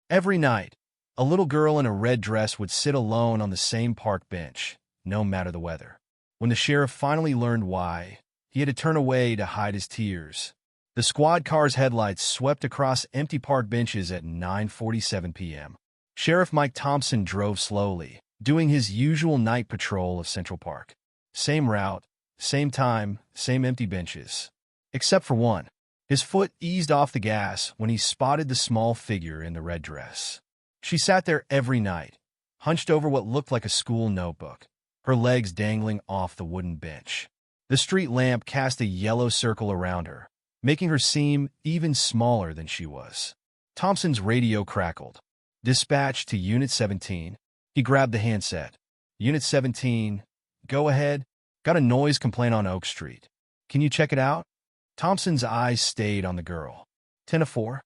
Every night, a little girl in a red dress would sit alone on the same park bench, no matter the weather. When the sheriff finally learned why, he had to turn away to hide his tears. The squad car's headlights swept across empty park benches at 9:47 p.m. Sheriff Mike Thompson drove slowly, doing his usual night patrol of Central Park. Same route, same time, same empty benches. Except for one. His foot eased off the gas when he spotted the small figure in the red dress. She sat there every night, hunched over what looked like a school notebook, her legs dangling off the wooden bench. The street lamp cast a yellow circle around her, making her seem even smaller than she was. Thompson's radio crackled. Dispatch to Unit 17. He grabbed the handset. Unit 17, go ahead. Got a noise complaint on Oak Street. Can you check it out? Thompson's eyes stayed on the girl. 10-4.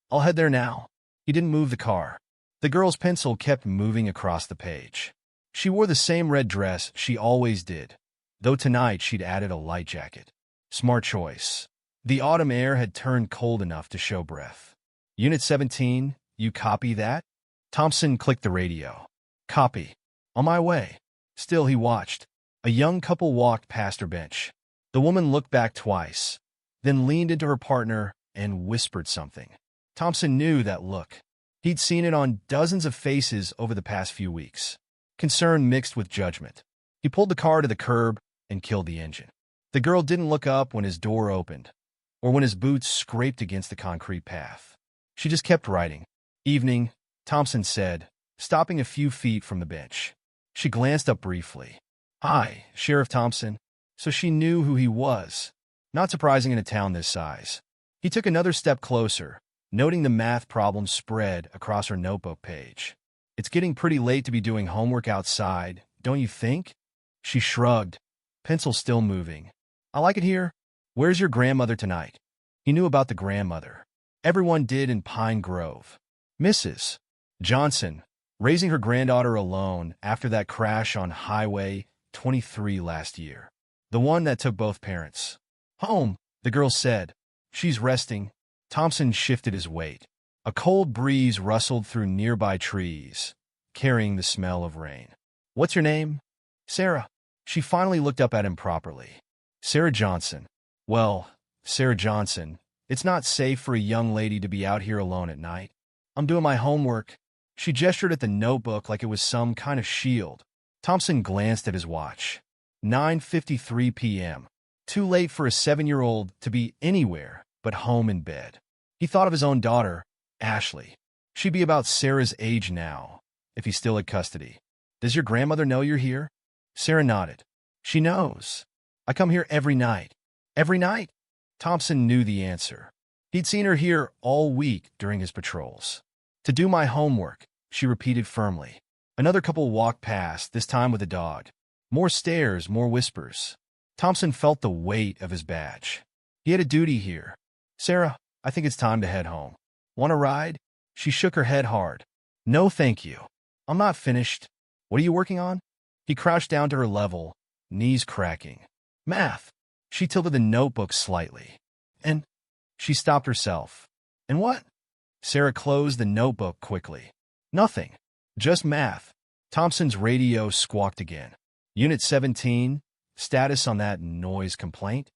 I'll head there now. He didn't move the car. The girl's pencil kept moving across the page. She wore the same red dress she always did, though tonight she'd added a light jacket. Smart choice. The autumn air had turned cold enough to show breath. Unit 17, you copy that? Thompson clicked the radio. Copy. On my way. Still, he watched. A young couple walked past her bench. The woman looked back twice, then leaned into her partner and whispered something. Thompson knew that look. He'd seen it on dozens of faces over the past few weeks. Concern mixed with judgment. He pulled the car to the curb and killed the engine. The girl didn't look up when his door opened, or when his boots scraped against the concrete path. She just kept writing. Evening, Thompson said, stopping a few feet from the bench. She glanced up briefly. Hi, Sheriff Thompson. So she knew who he was. Not surprising in a town this size. He took another step closer, noting the math problem spread across her notebook page. It's getting pretty late to be doing homework outside, don't you think? She shrugged, pencil still moving. I like it here. Where's your grandmother tonight? He knew about the grandmother. Everyone did in Pine Grove. Mrs. Johnson, raising her granddaughter alone after that crash on Highway 23 last year. The one that took both parents. Home, the girl said. She's resting. Thompson shifted his weight. A cold breeze rustled through nearby trees, carrying the smell of rain. What's your name? Sarah. She finally looked up at him properly. Sarah Johnson. Well, Sarah Johnson, it's not safe for a young lady to be out here alone at night. I'm doing my homework. She gestured at the notebook like it was some kind of shield. Thompson glanced at his watch. 9:53 p.m. Too late for a 7-year-old to be anywhere but home in bed. He thought of his own daughter, Ashley. She'd be about Sarah's age now, if he still had custody. Does your grandmother know you're here? Sarah nodded. She knows. I come here every night. Every night? Thompson knew the answer. He'd seen her here all week during his patrols. To do my homework, she repeated firmly. Another couple walked past, this time with a dog. More stares, more whispers. Thompson felt the weight of his badge. He had a duty here. Sarah, I think it's time to head home. Want a ride? She shook her head hard. No, thank you. I'm not finished. What are you working on? He crouched down to her level, knees cracking. Math. She tilted the notebook slightly. And she stopped herself. And what? Sarah closed the notebook quickly. Nothing. Just math. Thompson's radio squawked again. Unit 17, status on that noise complaint?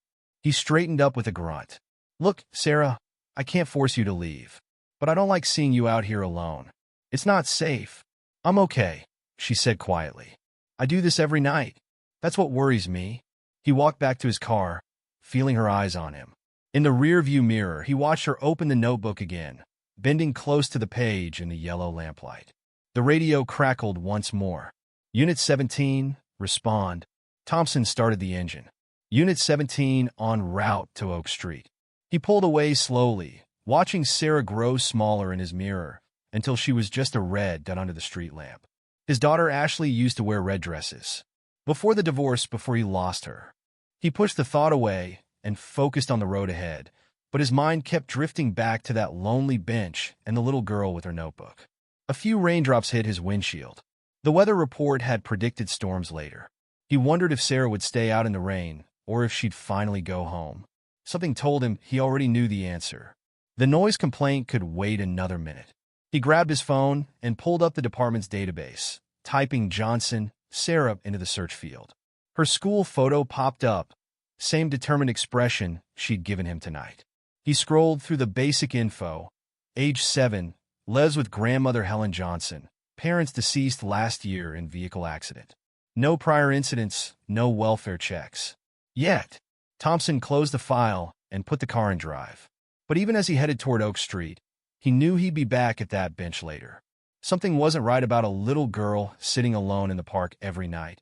He straightened up with a grunt. Look, Sarah, I can't force you to leave, but I don't like seeing you out here alone. It's not safe. I'm okay, she said quietly. I do this every night. That's what worries me. He walked back to his car, feeling her eyes on him. In the rearview mirror, he watched her open the notebook again, bending close to the page in the yellow lamplight. The radio crackled once more. Unit 17, respond. Thompson started the engine. Unit 17 en route to Oak Street. He pulled away slowly, watching Sarah grow smaller in his mirror until she was just a red dot under the street lamp. His daughter Ashley used to wear red dresses. Before the divorce, before he lost her. He pushed the thought away and focused on the road ahead, but his mind kept drifting back to that lonely bench and the little girl with her notebook. A few raindrops hit his windshield. The weather report had predicted storms later. He wondered if Sarah would stay out in the rain, or if she'd finally go home. Something told him he already knew the answer. The noise complaint could wait another minute. He grabbed his phone and pulled up the department's database, typing Johnson, Sarah into the search field. Her school photo popped up, same determined expression she'd given him tonight. He scrolled through the basic info. Age 7, lives with grandmother Helen Johnson, parents deceased last year in vehicle accident. No prior incidents, no welfare checks. Yet, Thompson closed the file and put the car in drive. But even as he headed toward Oak Street, he knew he'd be back at that bench later. Something wasn't right about a little girl sitting alone in the park every night,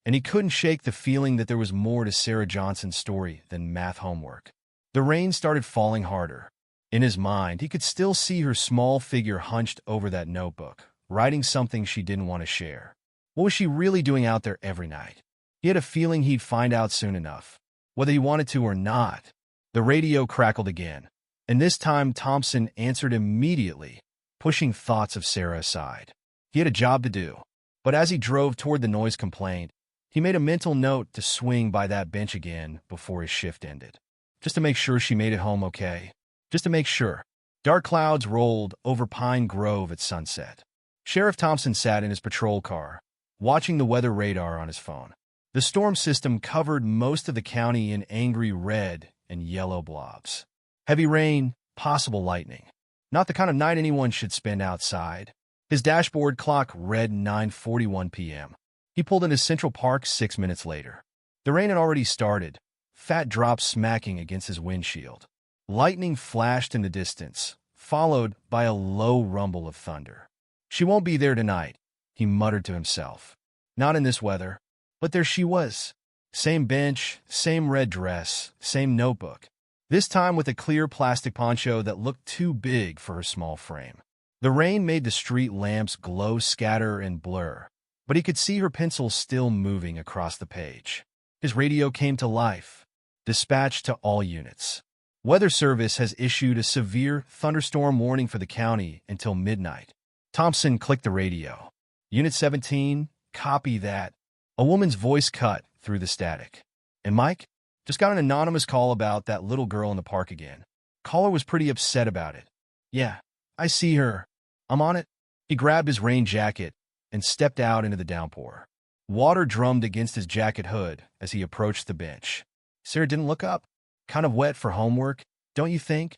and he couldn't shake the feeling that there was more to Sarah Johnson's story than math homework. The rain started falling harder. In his mind, he could still see her small figure hunched over that notebook, writing something she didn't want to share. What was she really doing out there every night? He had a feeling he'd find out soon enough, whether he wanted to or not. The radio crackled again, and this time Thompson answered immediately, pushing thoughts of Sarah aside. He had a job to do, but as he drove toward the noise complaint, he made a mental note to swing by that bench again before his shift ended. Just to make sure she made it home okay. Just to make sure. Dark clouds rolled over Pine Grove at sunset. Sheriff Thompson sat in his patrol car, watching the weather radar on his phone. The storm system covered most of the county in angry red and yellow blobs. Heavy rain, possible lightning. Not the kind of night anyone should spend outside. His dashboard clock read 9:41 p.m. He pulled into Central Park 6 minutes later. The rain had already started, fat drops smacking against his windshield. Lightning flashed in the distance, followed by a low rumble of thunder. She won't be there tonight, he muttered to himself. Not in this weather. But there she was. Same bench, same red dress, same notebook. This time with a clear plastic poncho that looked too big for her small frame. The rain made the street lamps glow, scatter, and blur, but he could see her pencil still moving across the page. His radio came to life. Dispatch to all units. Weather Service has issued a severe thunderstorm warning for the county until midnight. Thompson clicked the radio. Unit 17, copy that. A woman's voice cut through the static. And Mike? Just got an anonymous call about that little girl in the park again. Caller was pretty upset about it. Yeah, I see her. I'm on it. He grabbed his rain jacket and stepped out into the downpour. Water drummed against his jacket hood as he approached the bench. Sarah didn't look up. Kind of wet for homework, don't you think?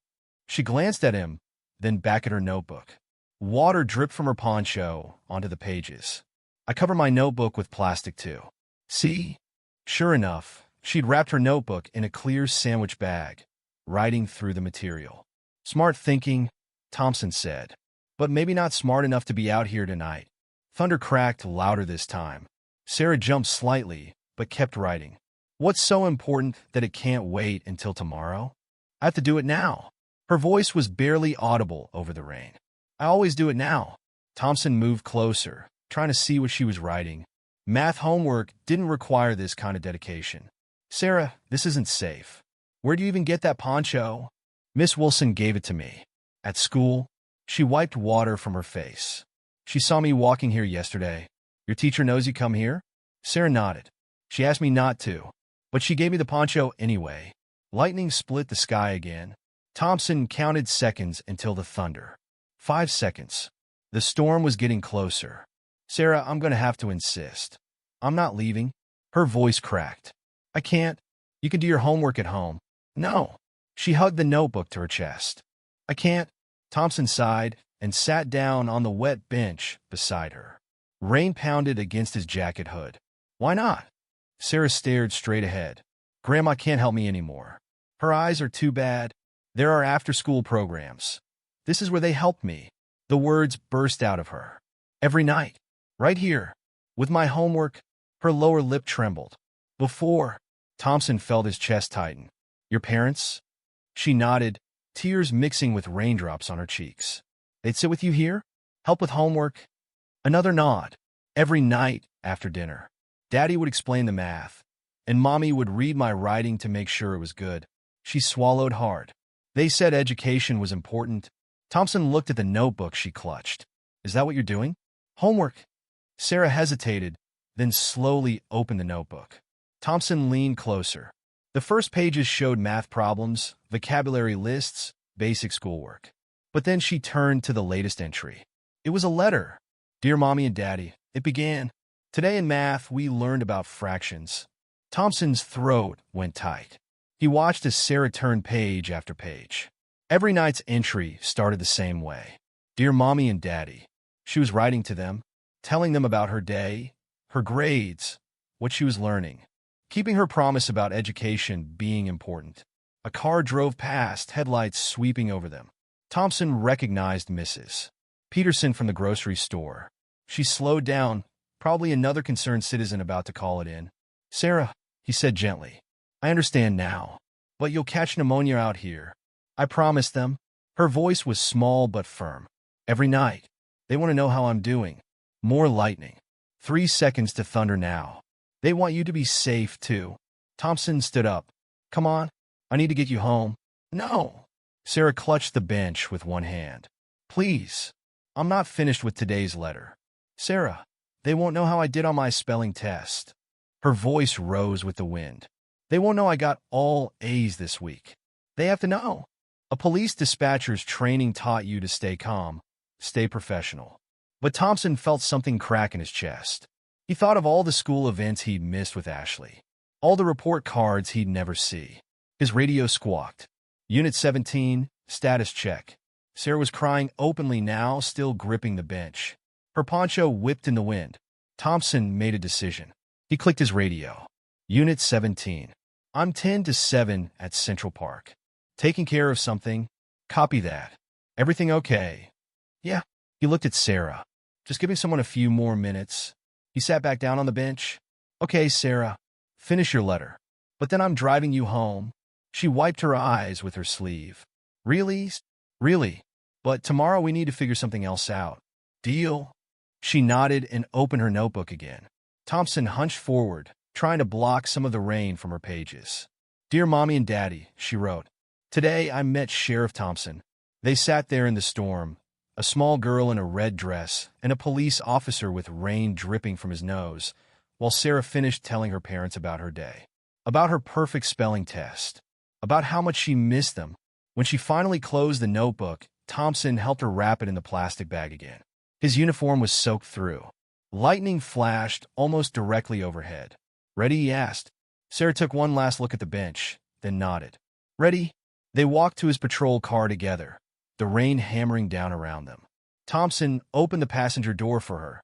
She glanced at him, then back at her notebook. Water dripped from her poncho onto the pages. I cover my notebook with plastic too. See? Sure enough, she'd wrapped her notebook in a clear sandwich bag, writing through the material. Smart thinking, Thompson said, but maybe not smart enough to be out here tonight. Thunder cracked louder this time. Sarah jumped slightly, but kept writing. What's so important that it can't wait until tomorrow? I have to do it now. Her voice was barely audible over the rain. I always do it now. Thompson moved closer, trying to see what she was writing. Math homework didn't require this kind of dedication. Sarah, this isn't safe. Where do you even get that poncho? Miss Wilson gave it to me. At school, she wiped water from her face. She saw me walking here yesterday. Your teacher knows you come here? Sarah nodded. She asked me not to, but she gave me the poncho anyway. Lightning split the sky again. Thompson counted seconds until the thunder. 5 seconds. The storm was getting closer. Sarah, I'm going to have to insist. I'm not leaving. Her voice cracked. I can't. You can do your homework at home. No. She hugged the notebook to her chest. I can't. Thompson sighed and sat down on the wet bench beside her. Rain pounded against his jacket hood. Why not? Sarah stared straight ahead. Grandma can't help me anymore. Her eyes are too bad. There are after-school programs. This is where they help me. The words burst out of her. Every night. Right here. With my homework. Her lower lip trembled. Before. Thompson felt his chest tighten. Your parents? She nodded, tears mixing with raindrops on her cheeks. They'd sit with you here? Help with homework? Another nod. Every night after dinner. Daddy would explain the math, and Mommy would read my writing to make sure it was good. She swallowed hard. They said education was important. Thompson looked at the notebook she clutched. Is that what you're doing? Homework. Sarah hesitated, then slowly opened the notebook. Thompson leaned closer. The first pages showed math problems, vocabulary lists, basic schoolwork. But then she turned to the latest entry. It was a letter. Dear Mommy and Daddy, it began. Today in math, we learned about fractions. Thompson's throat went tight. He watched as Sarah turned page after page. Every night's entry started the same way. Dear Mommy and Daddy. She was writing to them, telling them about her day, her grades, what she was learning, keeping her promise about education being important. A car drove past, headlights sweeping over them. Thompson recognized Mrs. Peterson from the grocery store. She slowed down, probably another concerned citizen about to call it in. Sarah, he said gently, I understand now, but you'll catch pneumonia out here. I promised them. Her voice was small but firm. Every night, they want to know how I'm doing. More lightning. 3 seconds to thunder now. They want you to be safe, too. Thompson stood up. Come on, I need to get you home. No. Sarah clutched the bench with one hand. Please, I'm not finished with today's letter. Sarah, they won't know how I did on my spelling test. Her voice rose with the wind. They won't know I got all A's this week. They have to know. A police dispatcher's training taught you to stay calm, stay professional. But Thompson felt something crack in his chest. He thought of all the school events he'd missed with Ashley, all the report cards he'd never see. His radio squawked. Unit 17, status check. Sarah was crying openly now, still gripping the bench. Her poncho whipped in the wind. Thompson made a decision. He clicked his radio. Unit 17. I'm 10 to 7 at Central Park. Taking care of something. Copy that. Everything okay? Yeah. He looked at Sarah. Just giving someone a few more minutes. He sat back down on the bench. Okay, Sarah. Finish your letter. But then I'm driving you home. She wiped her eyes with her sleeve. Really? Really? But tomorrow we need to figure something else out. Deal? She nodded and opened her notebook again. Thompson hunched forward, trying to block some of the rain from her pages. Dear Mommy and Daddy, she wrote. Today I met Sheriff Thompson. They sat there in the storm, a small girl in a red dress and a police officer with rain dripping from his nose, while Sarah finished telling her parents about her day, about her perfect spelling test, about how much she missed them. When she finally closed the notebook, Thompson helped her wrap it in the plastic bag again. His uniform was soaked through. Lightning flashed almost directly overhead. Ready? He asked. Sarah took one last look at the bench, then nodded. Ready? They walked to his patrol car together, the rain hammering down around them. Thompson opened the passenger door for her,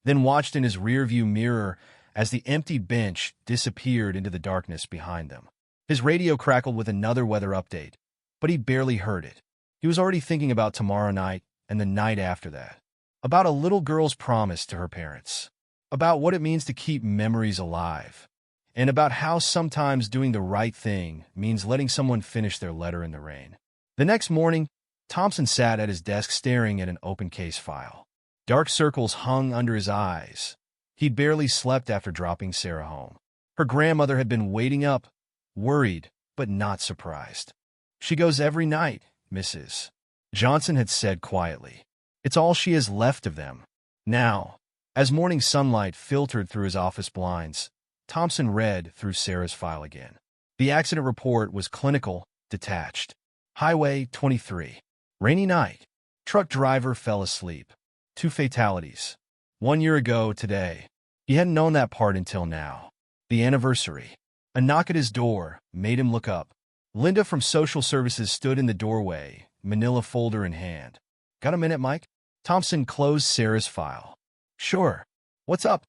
then watched in his rearview mirror as the empty bench disappeared into the darkness behind them. His radio crackled with another weather update, but he barely heard it. He was already thinking about tomorrow night and the night after that, about a little girl's promise to her parents, about what it means to keep memories alive, and about how sometimes doing the right thing means letting someone finish their letter in the rain. The next morning, Thompson sat at his desk staring at an open case file. Dark circles hung under his eyes. He'd barely slept after dropping Sarah home. Her grandmother had been waiting up, worried but not surprised. She goes every night, Mrs. Johnson had said quietly. It's all she has left of them. Now, as morning sunlight filtered through his office blinds, Thompson read through Sarah's file again. The accident report was clinical, detached. Highway 23. Rainy night. Truck driver fell asleep. 2 fatalities. 1 year ago today. He hadn't known that part until now. The anniversary. A knock at his door made him look up. Linda from social services stood in the doorway, manila folder in hand. Got a minute, Mike? Thompson closed Sarah's file. Sure. What's up?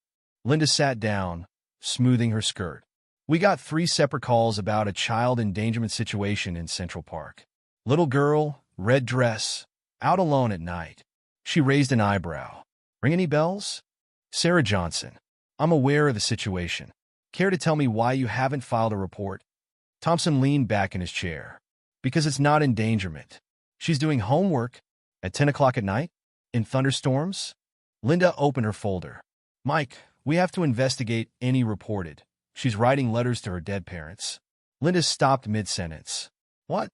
Linda sat down, smoothing her skirt. We got 3 separate calls about a child endangerment situation in Central Park. Little girl, red dress, out alone at night. She raised an eyebrow. Ring any bells? Sarah Johnson. I'm aware of the situation. Care to tell me why you haven't filed a report? Thompson leaned back in his chair. Because it's not endangerment. She's doing homework at 10 o'clock at night? In thunderstorms? Linda opened her folder. Mike, we have to investigate any reported. She's writing letters to her dead parents. Linda stopped mid-sentence. What?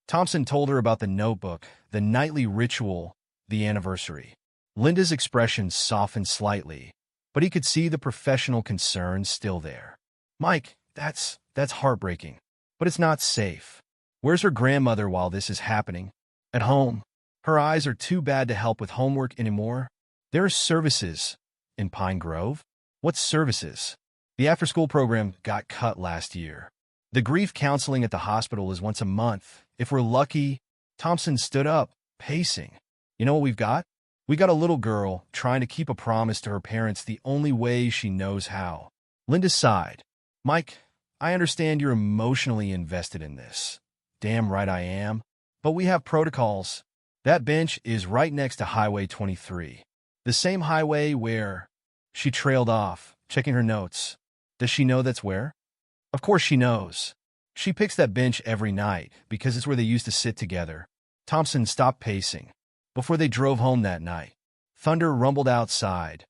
Thompson told her about the notebook, the nightly ritual, the anniversary. Linda's expression softened slightly, but he could see the professional concern still there. Mike, that's heartbreaking. But it's not safe. Where's her grandmother while this is happening? At home. Her eyes are too bad to help with homework anymore. There are services in Pine Grove? What services? The after-school program got cut last year. The grief counseling at the hospital is once a month. If we're lucky. Thompson stood up, pacing. You know what we've got? We got a little girl trying to keep a promise to her parents the only way she knows how. Linda sighed. Mike, I understand you're emotionally invested in this. Damn right I am. But we have protocols. That bench is right next to Highway 23. The same highway where... She trailed off, checking her notes. Does she know that's where? Of course she knows. She picks that bench every night because it's where they used to sit together. Thompson stopped pacing. Before they drove home that night, thunder rumbled outside.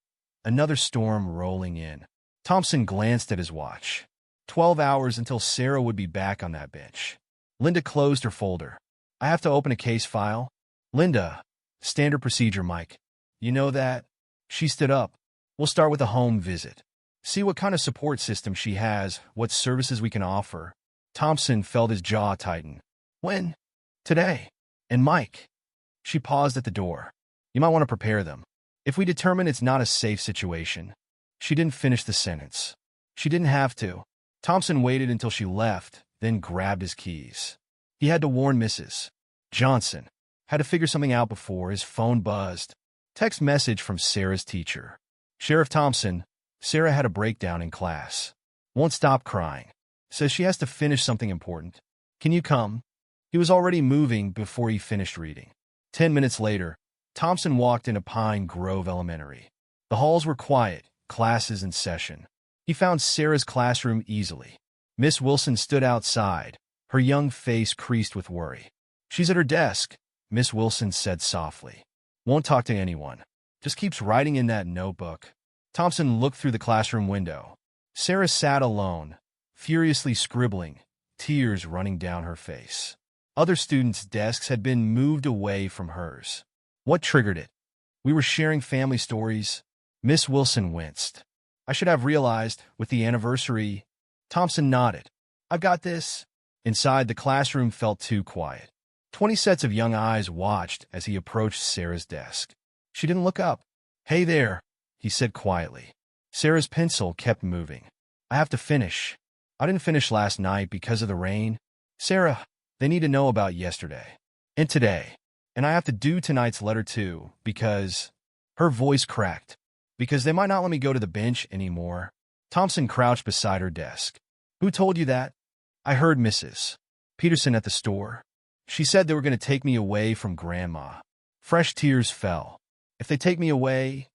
Another storm rolling in. Thompson glanced at his watch. 12 hours until Sarah would be back on that bench. Linda closed her folder. I have to open a case file. Linda, standard procedure, Mike. You know that? She stood up. We'll start with a home visit. See what kind of support system she has, what services we can offer. Thompson felt his jaw tighten. When? Today. And Mike. She paused at the door. You might want to prepare them. If we determine it's not a safe situation. She didn't finish the sentence. She didn't have to. Thompson waited until she left, then grabbed his keys. He had to warn Mrs. Johnson. Had to figure something out before his phone buzzed. Text message from Sarah's teacher. Sheriff Thompson, Sarah had a breakdown in class. Won't stop crying. Says she has to finish something important. Can you come? He was already moving before he finished reading. 10 minutes later, Thompson walked into Pine Grove Elementary. The halls were quiet, classes in session. He found Sarah's classroom easily. Miss Wilson stood outside, her young face creased with worry. She's at her desk, Miss Wilson said softly. Won't talk to anyone. Just keeps writing in that notebook. Thompson looked through the classroom window. Sarah sat alone, furiously scribbling, tears running down her face. Other students' desks had been moved away from hers. What triggered it? We were sharing family stories. Miss Wilson winced. I should have realized, with the anniversary. Thompson nodded. I've got this. Inside, the classroom felt too quiet. 20 sets of young eyes watched as he approached Sarah's desk. She didn't look up. Hey there, he said quietly. Sarah's pencil kept moving. I have to finish. I didn't finish last night because of the rain. Sarah, they need to know about yesterday. And today. And I have to do tonight's letter too, because... Her voice cracked. Because they might not let me go to the bench anymore. Thompson crouched beside her desk. Who told you that? I heard Mrs. Peterson at the store. She said they were going to take me away from Grandma. Fresh tears fell. If they take me away,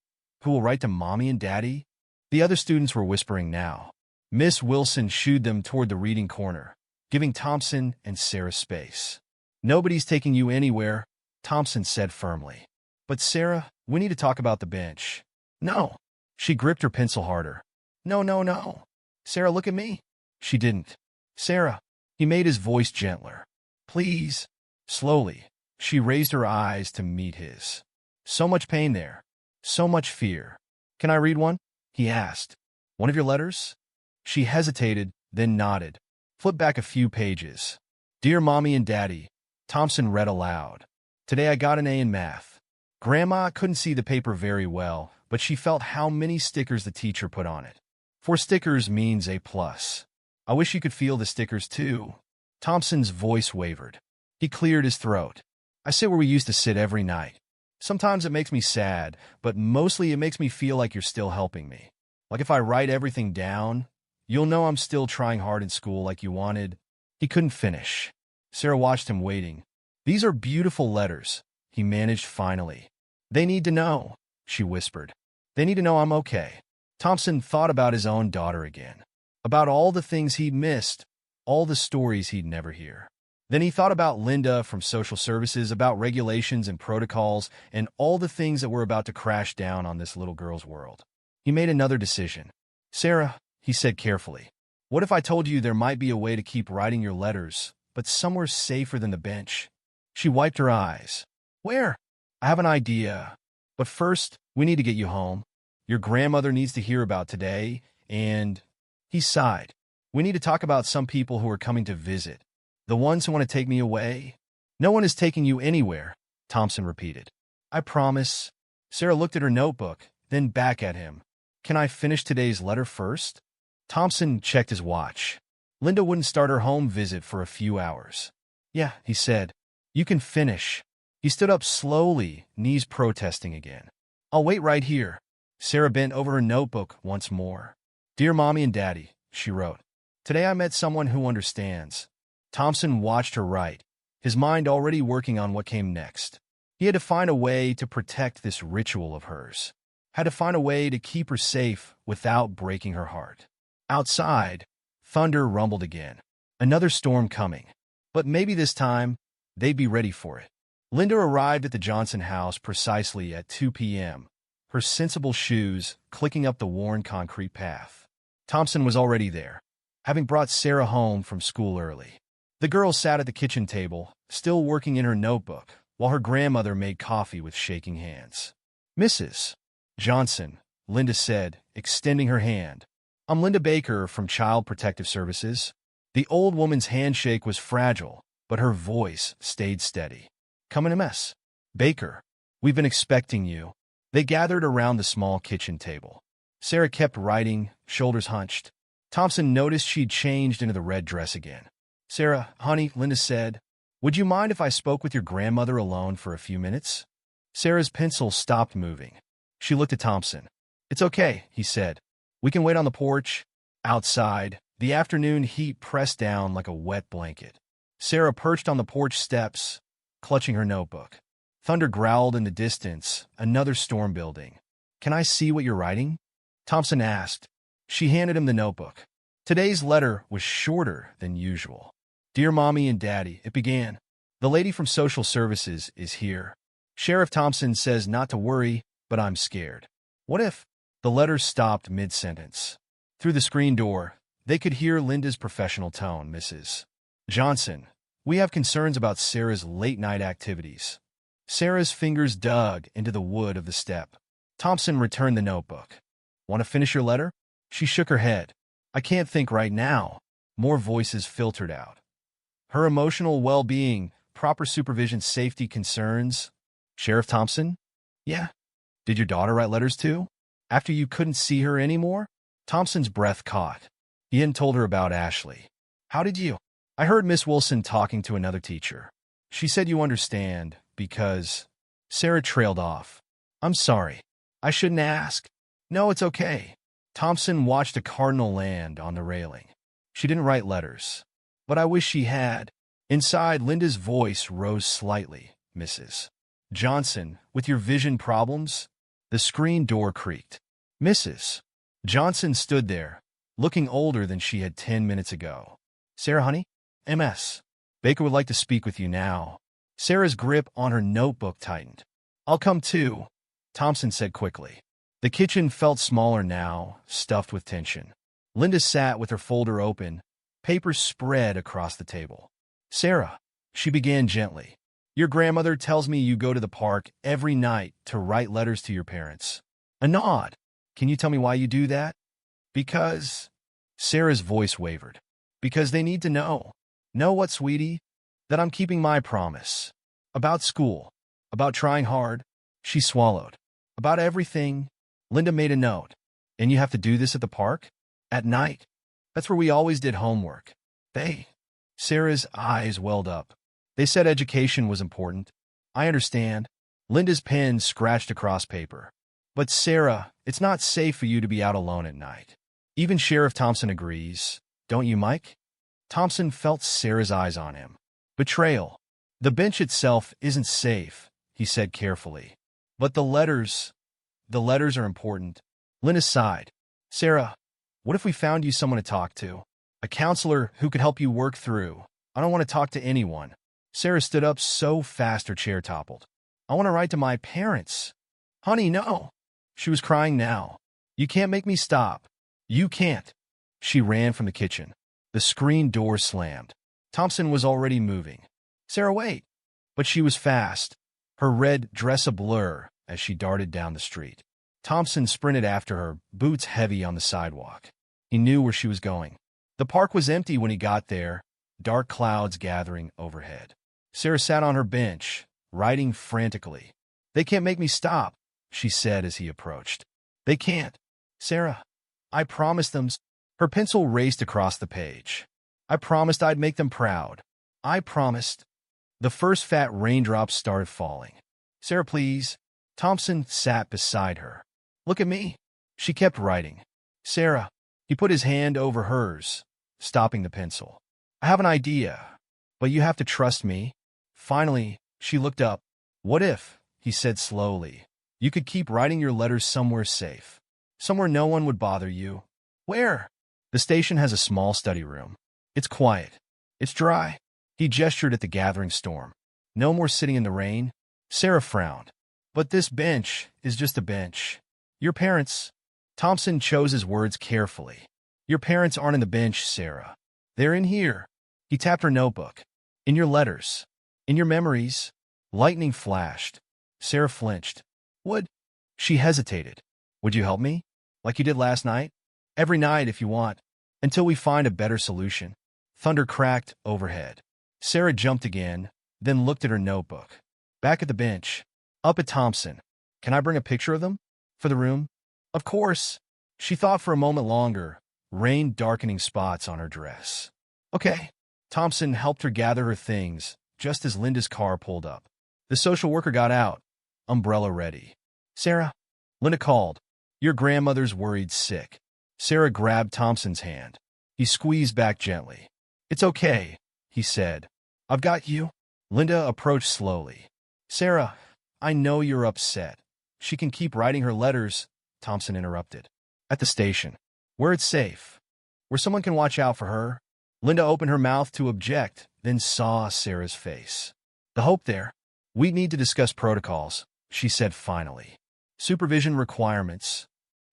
who will write to Mommy and Daddy? The other students were whispering now. Miss Wilson shooed them toward the reading corner, giving Thompson and Sarah space. Nobody's taking you anywhere, Thompson said firmly. But Sarah, we need to talk about the bench. No. She gripped her pencil harder. No, no, no. Sarah, look at me. She didn't. Sarah. He made his voice gentler. Please. Slowly, she raised her eyes to meet his. So much pain there. So much fear. Can I read one? He asked. One of your letters? She hesitated, then nodded. Flipped back a few pages. Dear Mommy and Daddy, Thompson read aloud. Today I got an A in math. Grandma couldn't see the paper very well, but she felt how many stickers the teacher put on it. 4 stickers means A+. I wish you could feel the stickers too. Thompson's voice wavered. He cleared his throat. I sit where we used to sit every night. Sometimes it makes me sad, but mostly it makes me feel like you're still helping me. Like if I write everything down, you'll know I'm still trying hard in school like you wanted. He couldn't finish. Sarah watched him waiting. These are beautiful letters, he managed finally. They need to know, she whispered. They need to know I'm okay. Thompson thought about his own daughter again. About all the things he'd missed, all the stories he'd never hear. Then he thought about Linda from social services, about regulations and protocols, and all the things that were about to crash down on this little girl's world. He made another decision. Sarah, he said carefully, what if I told you there might be a way to keep writing your letters, but somewhere safer than the bench? She wiped her eyes. Where? I have an idea. But first, we need to get you home. Your grandmother needs to hear about today, and... He sighed. We need to talk about some people who are coming to visit. The ones who want to take me away. No one is taking you anywhere, Thompson repeated. I promise. Sarah looked at her notebook, then back at him. Can I finish today's letter first? Thompson checked his watch. Linda wouldn't start her home visit for a few hours. Yeah, he said. You can finish. He stood up slowly, knees protesting again. I'll wait right here. Sarah bent over her notebook once more. Dear Mommy and Daddy, she wrote. Today I met someone who understands. Thompson watched her write, his mind already working on what came next. He had to find a way to protect this ritual of hers. Had to find a way to keep her safe without breaking her heart. Outside, thunder rumbled again. Another storm coming. But maybe this time, they'd be ready for it. Linda arrived at the Johnson house precisely at 2 p.m., her sensible shoes clicking up the worn concrete path. Thompson was already there, having brought Sarah home from school early. The girl sat at the kitchen table, still working in her notebook, while her grandmother made coffee with shaking hands. Mrs. Johnson, Linda said, extending her hand. I'm Linda Baker from Child Protective Services. The old woman's handshake was fragile, but her voice stayed steady. Come in, Ms. Baker. We've been expecting you. They gathered around the small kitchen table. Sarah kept writing, shoulders hunched. Thompson noticed she'd changed into the red dress again. Sarah, honey, Linda said, would you mind if I spoke with your grandmother alone for a few minutes? Sarah's pencil stopped moving. She looked at Thompson. It's okay, he said. We can wait on the porch. Outside, the afternoon heat pressed down like a wet blanket. Sarah perched on the porch steps, clutching her notebook. Thunder growled in the distance, another storm building. Can I see what you're writing? Thompson asked. She handed him the notebook. Today's letter was shorter than usual. Dear Mommy and Daddy, it began. The lady from Social Services is here. Sheriff Thompson says not to worry, but I'm scared. What if? The letter stopped mid-sentence. Through the screen door, they could hear Linda's professional tone, Mrs. Johnson. We have concerns about Sarah's late-night activities. Sarah's fingers dug into the wood of the step. Thompson returned the notebook. Want to finish your letter? She shook her head. I can't think right now. More voices filtered out. Her emotional well-being, proper supervision, safety concerns. Sheriff Thompson? Yeah. Did your daughter write letters too? After you couldn't see her anymore? Thompson's breath caught. He hadn't told her about Ashley. How did you? I heard Miss Wilson talking to another teacher. She said you understand, because... Sarah trailed off. I'm sorry. I shouldn't ask. No, it's okay. Thompson watched a cardinal land on the railing. She didn't write letters. But I wish she had. Inside, Linda's voice rose slightly. Mrs. Johnson, with your vision problems? The screen door creaked. Mrs. Johnson stood there, looking older than she had 10 minutes ago. Sarah, honey? MS. Baker would like to speak with you now. Sarah's grip on her notebook tightened. I'll come too, Thompson said quickly. The kitchen felt smaller now, stuffed with tension. Linda sat with her folder open, papers spread across the table. Sarah, she began gently. Your grandmother tells me you go to the park every night to write letters to your parents. A nod. Can you tell me why you do that? Because... Sarah's voice wavered. Because they need to know. Know what, sweetie? That I'm keeping my promise. About school. About trying hard. She swallowed. About everything. Linda made a note. And you have to do this at the park? At night? That's where we always did homework. They... Sarah's eyes welled up. They said education was important. I understand. Linda's pen scratched across paper. But Sarah, it's not safe for you to be out alone at night. Even Sheriff Thompson agrees. Don't you, Mike? Thompson felt Sarah's eyes on him. Betrayal. The bench itself isn't safe, he said carefully. But the letters are important. Linda sighed. Sarah, what if we found you someone to talk to? A counselor who could help you work through. I don't want to talk to anyone. Sarah stood up so fast her chair toppled. I want to write to my parents. Honey, no. She was crying now. You can't make me stop. You can't. She ran from the kitchen. The screen door slammed. Thompson was already moving. Sarah, wait. But she was fast, her red dress a blur as she darted down the street. Thompson sprinted after her, boots heavy on the sidewalk. He knew where she was going. The park was empty when he got there, dark clouds gathering overhead. Sarah sat on her bench, writing frantically. "They can't make me stop," she said as he approached. "They can't. Sarah, I promised them." Her pencil raced across the page. "I promised I'd make them proud. I promised." The first fat raindrops started falling. "Sarah, please." Thompson sat beside her. "Look at me." She kept writing. "Sarah." He put his hand over hers, stopping the pencil. "I have an idea, but you have to trust me." Finally, she looked up. "What if," he said slowly, "you could keep writing your letters somewhere safe? Somewhere no one would bother you." "Where?" "The station has a small study room. It's quiet. It's dry." He gestured at the gathering storm. "No more sitting in the rain." Sarah frowned. "But this bench is just a bench. Your parents—" Thompson chose his words carefully. "Your parents aren't in the bench, Sarah. They're in here." He tapped her notebook. "In your letters. In your memories." Lightning flashed. Sarah flinched. "Would—" She hesitated. "Would you help me? Like you did last night? Every night if you want. Until we find a better solution." Thunder cracked overhead. Sarah jumped again, then looked at her notebook. Back at the bench. Up at Thompson. "Can I bring a picture of them? For the room?" "Of course." She thought for a moment longer, rain darkening spots on her dress. "Okay." Thompson helped her gather her things, just as Linda's car pulled up. The social worker got out, umbrella ready. "Sarah," Linda called, "your grandmother's worried sick." Sarah grabbed Thompson's hand. He squeezed back gently. "It's okay," he said. "I've got you." Linda approached slowly. "Sarah, I know you're upset." "She can keep writing her letters," Thompson interrupted. "At the station. Where it's safe. Where someone can watch out for her." Linda opened her mouth to object, then saw Sarah's face. "The hope there. We need to discuss protocols," she said finally. "Supervision requirements."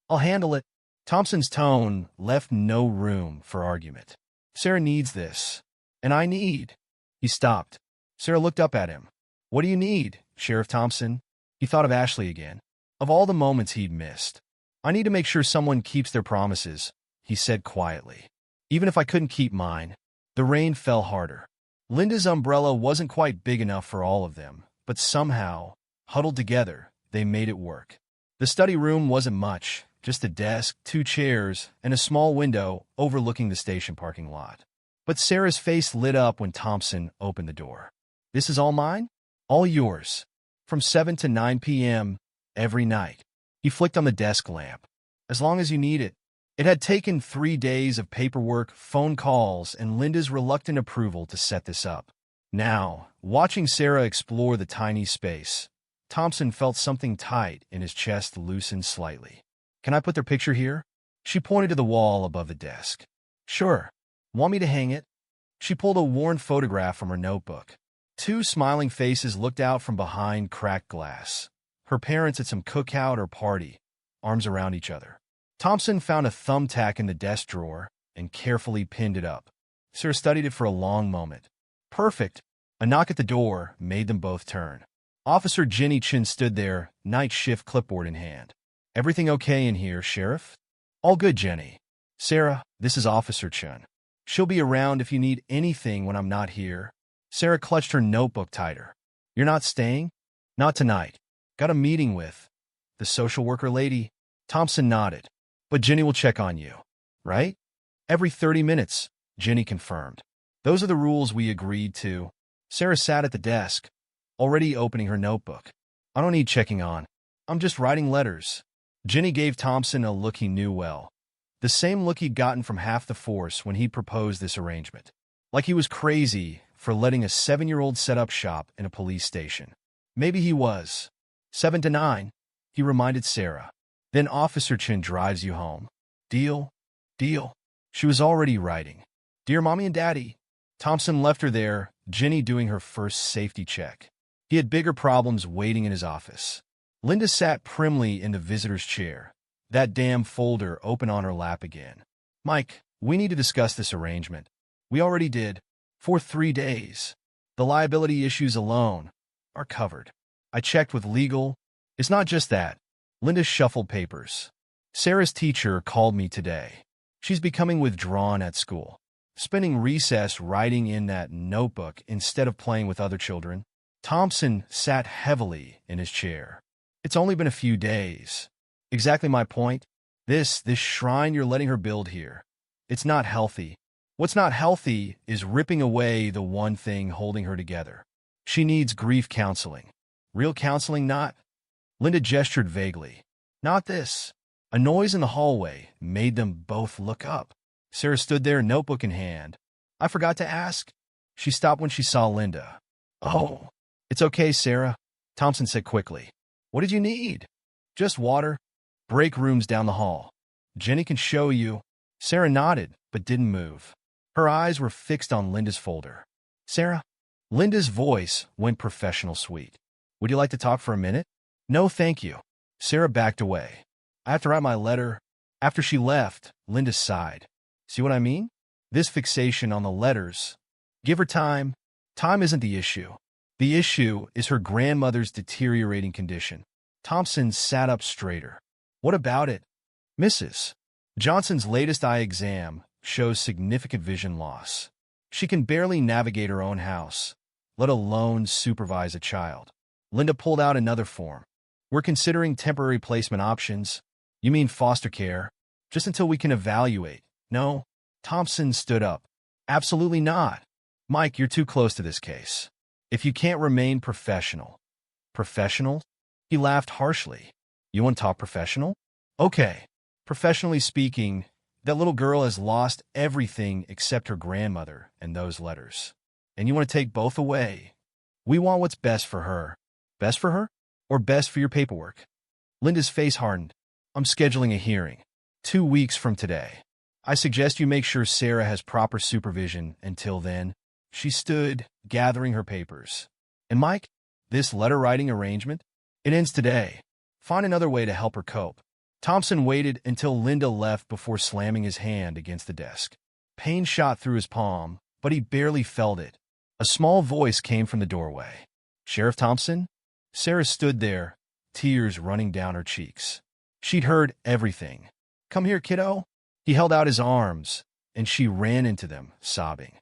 "I'll handle it." Thompson's tone left no room for argument. "Sarah needs this. And I need—" He stopped. Sarah looked up at him. "What do you need, Sheriff Thompson?" He thought of Ashley again. Of all the moments he'd missed. "I need to make sure someone keeps their promises," he said quietly. "Even if I couldn't keep mine." The rain fell harder. Linda's umbrella wasn't quite big enough for all of them, but somehow, huddled together, they made it work. The study room wasn't much, just a desk, 2 chairs, and a small window overlooking the station parking lot. But Sarah's face lit up when Thompson opened the door. "This is all mine? All yours. From 7 to 9 p.m. every night." He flicked on the desk lamp. "As long as you need it." It had taken 3 days of paperwork, phone calls, and Linda's reluctant approval to set this up. Now, watching Sarah explore the tiny space, Thompson felt something tight in his chest loosen slightly. "Can I put their picture here?" She pointed to the wall above the desk. "Sure. Want me to hang it?" She pulled a worn photograph from her notebook. 2 smiling faces looked out from behind cracked glass. Her parents at some cookout or party, arms around each other. Thompson found a thumbtack in the desk drawer and carefully pinned it up. Sarah studied it for a long moment. "Perfect." A knock at the door made them both turn. Officer Jenny Chin stood there, night shift clipboard in hand. "Everything okay in here, Sheriff?" "All good, Jenny." "Sarah, this is Officer Chin. She'll be around if you need anything when I'm not here." Sarah clutched her notebook tighter. "You're not staying?" "Not tonight. Got a meeting with—" "The social worker lady?" Thompson nodded. "But Jenny will check on you, right?" "Every 30 minutes, Jenny confirmed. "Those are the rules we agreed to." Sarah sat at the desk, already opening her notebook. "I don't need checking on. I'm just writing letters." Jenny gave Thompson a look he knew well. The same look he'd gotten from half the force when he proposed this arrangement. Like he was crazy for letting a 7-year-old set up shop in a police station. Maybe he was. 7 to 9, he reminded Sarah. "Then Officer Chin drives you home. Deal?" "Deal." She was already writing. "Dear Mommy and Daddy." Thompson left her there, Jenny doing her first safety check. He had bigger problems waiting in his office. Linda sat primly in the visitor's chair, that damn folder open on her lap again. "Mike, we need to discuss this arrangement." "We already did. For 3 days. The liability issues alone are covered. I checked with legal." "It's not just that." Linda shuffled papers. "Sarah's teacher called me today. She's becoming withdrawn at school. Spending recess writing in that notebook instead of playing with other children. Thompson sat heavily in his chair. It's only been a few days. Exactly my point. This shrine you're letting her build here. It's not healthy. What's not healthy is ripping away the one thing holding her together. She needs grief counseling. Real counseling, not. Linda gestured vaguely. Not this. A noise in the hallway made them both look up. Sarah stood there, notebook in hand. I forgot to ask. She stopped when she saw Linda. Oh, it's okay, Sarah, Thompson said quickly. What did you need? Just water. Break room's down the hall. Jenny can show you. Sarah nodded, but didn't move. Her eyes were fixed on Linda's folder. Sarah? Linda's voice went professional sweet. Would you like to talk for a minute? No, thank you. Sarah backed away. I have to write my letter. After she left, Linda sighed. See what I mean? This fixation on the letters. Give her time. Time isn't the issue. The issue is her grandmother's deteriorating condition. Thompson sat up straighter. What about it? Mrs. Johnson's latest eye exam shows significant vision loss. She can barely navigate her own house, let alone supervise a child. Linda pulled out another form. We're considering temporary placement options. You mean foster care? Just until we can evaluate. No. Thompson stood up. Absolutely not. Mike, you're too close to this case. If you can't remain professional. Professional? He laughed harshly. You want to talk professional? Okay. Professionally speaking, that little girl has lost everything except her grandmother and those letters. And you want to take both away. We want what's best for her. Best for her? Or best for your paperwork? Linda's face hardened. I'm scheduling a hearing. 2 weeks from today. I suggest you make sure Sarah has proper supervision until then. She stood, gathering her papers. And Mike, this letter-writing arrangement? It ends today. Find another way to help her cope. Thompson waited until Linda left before slamming his hand against the desk. Pain shot through his palm, but he barely felt it. A small voice came from the doorway. Sheriff Thompson? Sarah stood there, tears running down her cheeks. She'd heard everything. Come here, kiddo. He held out his arms, and she ran into them, sobbing.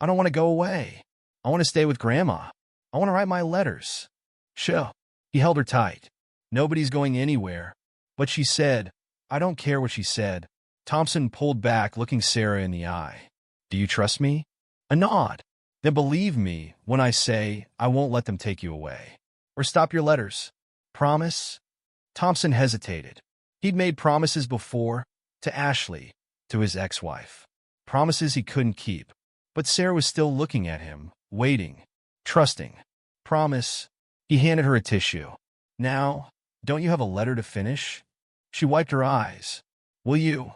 I don't want to go away. I want to stay with Grandma. I want to write my letters. Sure. He held her tight. Nobody's going anywhere. But she said, I don't care what she said. Thompson pulled back, looking Sarah in the eye. Do you trust me? A nod. Then believe me when I say I won't let them take you away. Or stop your letters. Promise? Thompson hesitated. He'd made promises before, to Ashley, to his ex-wife. Promises he couldn't keep. But Sarah was still looking at him, waiting, trusting. Promise. He handed her a tissue. Now, don't you have a letter to finish? She wiped her eyes. Will you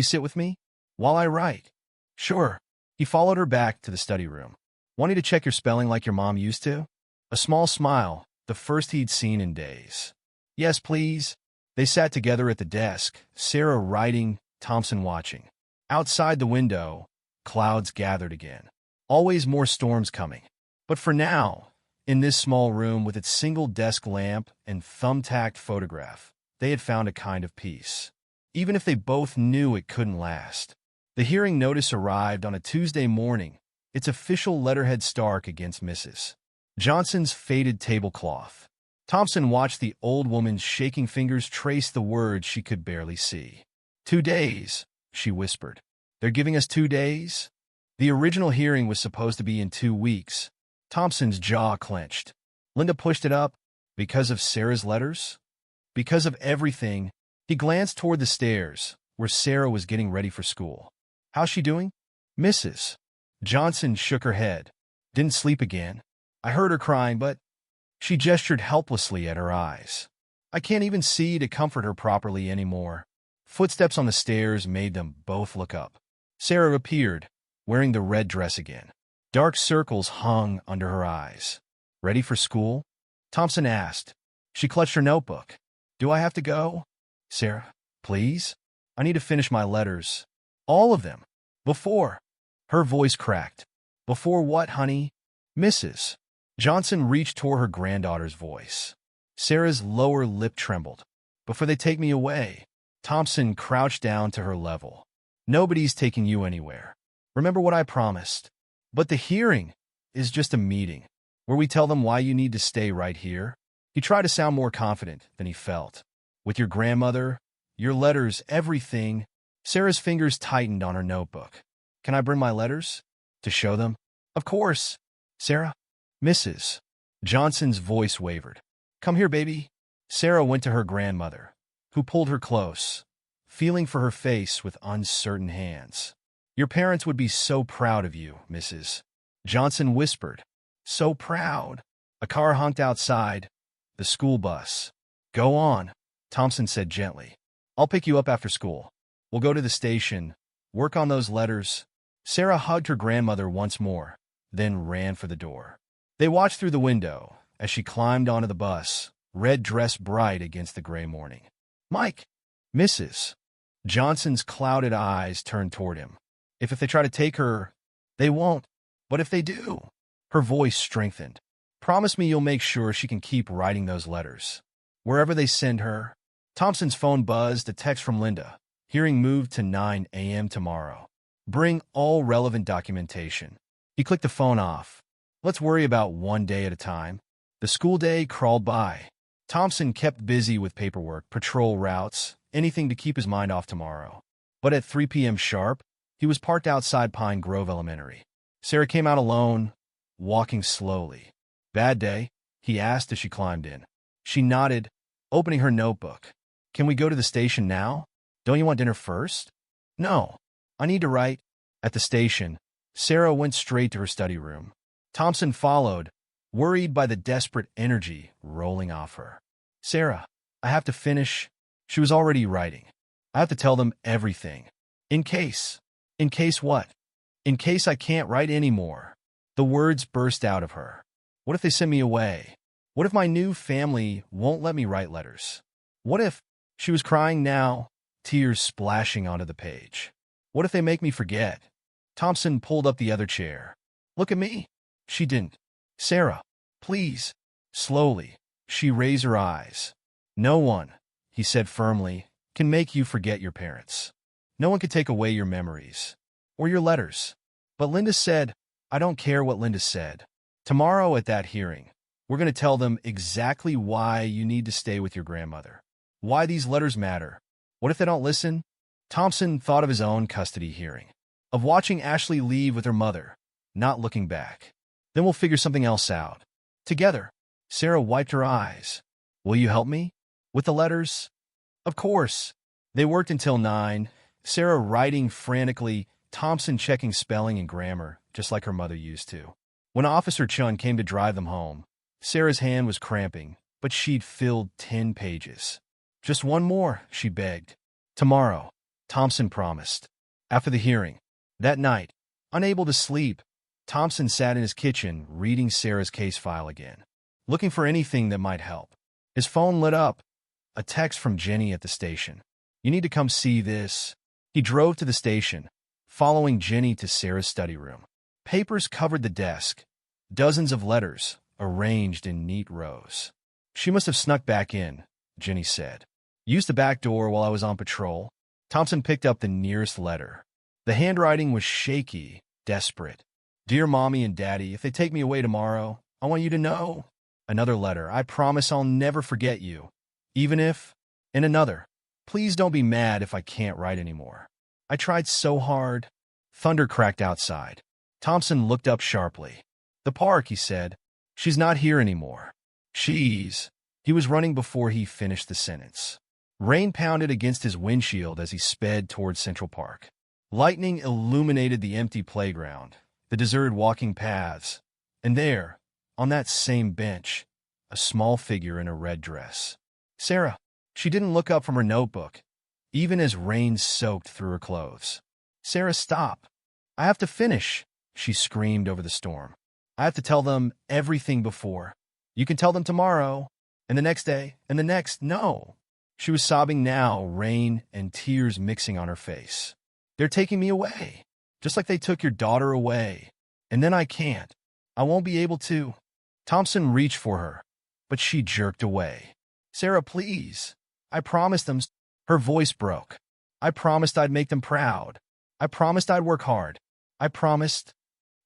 sit with me? While I write? Sure. He followed her back to the study room. Wanting to check your spelling like your mom used to? A small smile, the first he'd seen in days. Yes, please. They sat together at the desk, Sarah writing, Thompson watching. Outside the window, clouds gathered again. Always more storms coming. But for now, in this small room with its single desk lamp and thumbtacked photograph, they had found a kind of peace. Even if they both knew it couldn't last. The hearing notice arrived on a Tuesday morning, its official letterhead stark against Mrs. Johnson's faded tablecloth. Thompson watched the old woman's shaking fingers trace the words she could barely see. 2 days, she whispered. They're giving us 2 days? The original hearing was supposed to be in 2 weeks. Thompson's jaw clenched. Linda pushed it up. Because of Sarah's letters? Because of everything. He glanced toward the stairs, where Sarah was getting ready for school. How's she doing? Mrs. Johnson shook her head. Didn't sleep again. I heard her crying, but... She gestured helplessly at her eyes. I can't even see to comfort her properly anymore. Footsteps on the stairs made them both look up. Sarah appeared, wearing the red dress again. Dark circles hung under her eyes. Ready for school? Thompson asked. She clutched her notebook. Do I have to go? Sarah, please? I need to finish my letters. All of them. Before. Her voice cracked. Before what, honey? Mrs. Johnson reached toward her granddaughter's voice. Sarah's lower lip trembled. Before they take me away. Thompson crouched down to her level. Nobody's taking you anywhere. Remember what I promised. But the hearing is just a meeting. where we tell them why you need to stay right here? He tried to sound more confident than he felt. With your grandmother, your letters, everything. Sarah's fingers tightened on her notebook. Can I bring my letters? To show them? Of course. Sarah? Mrs. Johnson's voice wavered. Come here, baby. Sarah went to her grandmother, who pulled her close, feeling for her face with uncertain hands. Your parents would be so proud of you, Mrs. Johnson whispered. So proud. A car honked outside. The school bus. Go on, Thompson said gently. I'll pick you up after school. We'll go to the station, work on those letters. Sarah hugged her grandmother once more, then ran for the door. They watched through the window as she climbed onto the bus, red dress bright against the gray morning. Mike! Mrs. Johnson's clouded eyes turned toward him. If they try to take her, they won't. But if they do, her voice strengthened. Promise me you'll make sure she can keep writing those letters. Wherever they send her. Thompson's phone buzzed, a text from Linda. Hearing moved to 9 a.m. tomorrow. Bring all relevant documentation. He clicked the phone off. Let's worry about one day at a time. The school day crawled by. Thompson kept busy with paperwork, patrol routes, anything to keep his mind off tomorrow. But at 3 p.m. sharp, he was parked outside Pine Grove Elementary. Sarah came out alone, walking slowly. Bad day? He asked as she climbed in. She nodded, opening her notebook. Can we go to the station now? Don't you want dinner first? No. I need to write. At the station, Sarah went straight to her study room. Thompson followed, worried by the desperate energy rolling off her. Sarah, I have to finish. She was already writing. I have to tell them everything. In case. In case what? In case I can't write anymore. The words burst out of her. What if they send me away? What if my new family won't let me write letters? What if she was crying now, tears splashing onto the page? What if they make me forget? Thompson pulled up the other chair. Look at me. She didn't. Sarah, please. Slowly, she raised her eyes. No one, he said firmly, can make you forget your parents. No one can take away your memories. Or your letters. But Linda said, I don't care what Linda said. Tomorrow at that hearing, we're going to tell them exactly why you need to stay with your grandmother. Why these letters matter. What if they don't listen? Thompson thought of his own custody hearing. Of watching Ashley leave with her mother, not looking back. Then we'll figure something else out. Together. Sarah wiped her eyes. Will you help me? With the letters? Of course. They worked until 9, Sarah writing frantically, Thompson checking spelling and grammar, just like her mother used to. When Officer Chun came to drive them home, Sarah's hand was cramping, but she'd filled 10 pages. Just one more, she begged. Tomorrow, Thompson promised. After the hearing, that night, unable to sleep, Thompson sat in his kitchen reading Sarah's case file again, looking for anything that might help. His phone lit up. A text from Jenny at the station. You need to come see this. He drove to the station, following Jenny to Sarah's study room. Papers covered the desk, dozens of letters arranged in neat rows. She must have snuck back in, Jenny said. Used the back door while I was on patrol. Thompson picked up the nearest letter. The handwriting was shaky, desperate. Dear Mommy and Daddy, if they take me away tomorrow, I want you to know. Another letter. I promise I'll never forget you. Even if... And another. Please don't be mad if I can't write anymore. I tried so hard. Thunder cracked outside. Thompson looked up sharply. The park, he said. She's not here anymore. She's... He was running before he finished the sentence. Rain pounded against his windshield as he sped towards Central Park. Lightning illuminated the empty playground, the deserted walking paths, and there, on that same bench, a small figure in a red dress. Sarah. She didn't look up from her notebook, even as rain soaked through her clothes. Sarah, stop. I have to finish, she screamed over the storm. I have to tell them everything before. You can tell them tomorrow, and the next day, and the next. No. She was sobbing now, rain and tears mixing on her face. They're taking me away, just like they took your daughter away. And then I can't. I won't be able to. Thompson reached for her, but she jerked away. Sarah, please. I promised them. Her voice broke. I promised I'd make them proud. I promised I'd work hard. I promised.